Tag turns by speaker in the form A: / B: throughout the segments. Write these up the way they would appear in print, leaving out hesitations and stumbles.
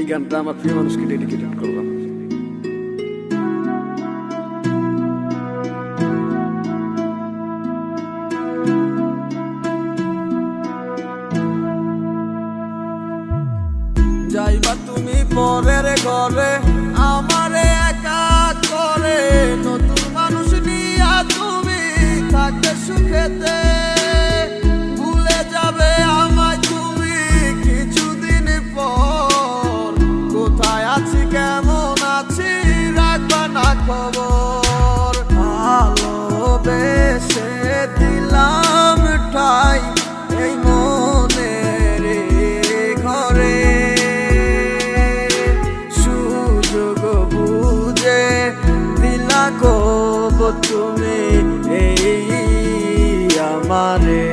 A: এই গানটা আমার প্রিয় মানুষকে ডেডিকেটেড করলাম।
B: যাইবা তুমি পরের ঘরে আমারে একা করে, নতুন মানুষ নিয়া তুমি থাকতে সুখেতে, ভুলে যাবে আমায় তুমি কিছুদিন পর। কোথায় আছি কেমন আছি রাখবা না খবর, ভালোবেসে দিলাম ঠাই এই মনের ঘরে, সুযোগ বুঝে দিলা কব তুমি এই আমারে।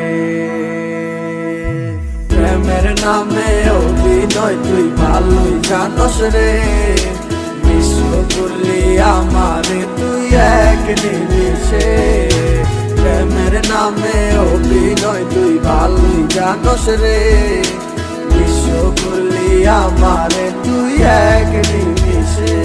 B: প্রেমের নামে অভিনয় তুই ভালোই জানস রে, বিশ্ব করলি আমারে তুই এক নিমিষে। প্রেমের নামে অভিনয় তুই ভালোই জানস রে, বিশ্ব করলি আমারে তুই এক নিমিষে।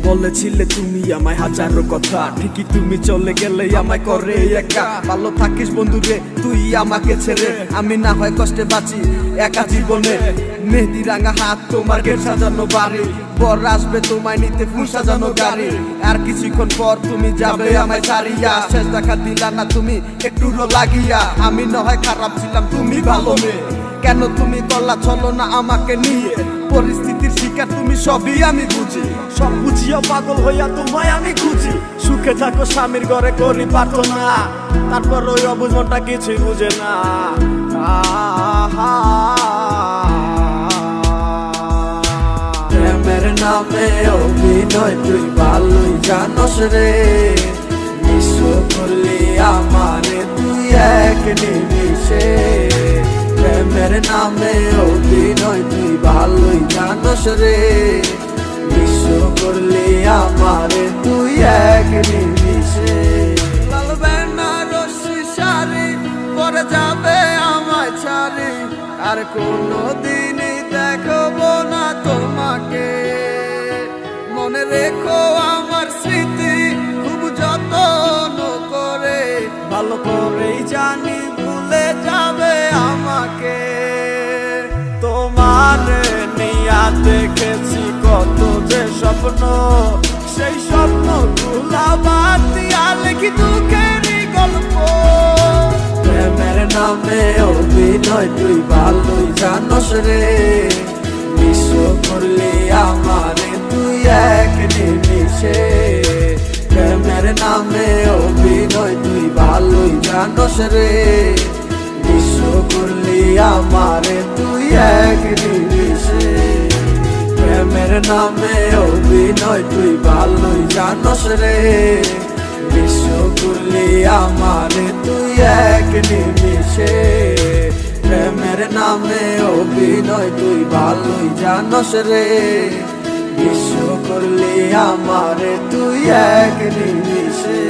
A: বলেছিলে তুমি আমায় হাজারো কথা, ঠিকই তুমি চলে গেলে আমায় করে একা। ভালো থাকিস বন্ধুরে তুই আমাকে ছেড়ে, আমি না হয় কষ্টে বাঁচি একা জীবনে। মেহেদি রাঙা হাত তোমার গেট সাজানো বাড়ি, বর আসবে তোমায় নিতে ফুল সাজানো গাড়ি। আর কিছুক্ষণ পর তুমি যাবে আমায় ছাড়িয়া, শেষ দেখা দিলা না তুমি একটু লাগিয়া। আমি না হয় খারাপ ছিলাম তুমি ভালো মেয়ে, কেন তুমি করলা চলো না আমাকে নিয়ে। পরিস্থিতির শিকার তুমি সবই আমি বুঝি, সব বুঝিও পাগল হইয়া তোমায় আমি খুঁজি। সুখে থাকো স্বামীর ঘরে করি প্রার্থনা, তারপর ওই অবুঝ মনটা কিছুই বুঝে না।
B: প্রেমের নামে অভিনয় তুই ভালোই জানস রে, বিশ্ব করলি আমারে তুই এক নিমিষে। প্রেমের নামে অভিনয় তুই ভালোই জানস রে, বিশ্ব করলি আমারে তুই এক নিমিষে। লাল বেনারসি শাড়ি পরে যাবে আমায় ছাড়ি, আর কোনোদিনই দেখবো না তোমাকে। মনে রেখো আমার স্মৃতি খুব যত্ন করে, ভালো করেই জানি ভুলে যাবে আমাকে। তোমার নিয়া দেখেছি কত যে স্বপ্ন, সেই স্বপ্ন গুলা বাদ দিয়া লিখি দুঃখেরই গল্প। প্রেমের নামে অভিনয় তুই ভালোই জানস রে, বিশ্ব করলি আমারে তুই এক নিমিষে। প্রেমের নামে অভিনয় তুই ভালোই জানস রে, বিশ্ব করলি আমারে তুই এক নিমিষে। প্রেমের নামে অভিনয় তুই ভালোই জানস রে, বিশ্ব করলি আমারে তুই এক নিমিষে। প্রেমের নামে অভিনয় তুই ভালোই জানস রে, বিশ্ব করলি আমারে তুই এক নিমিষে।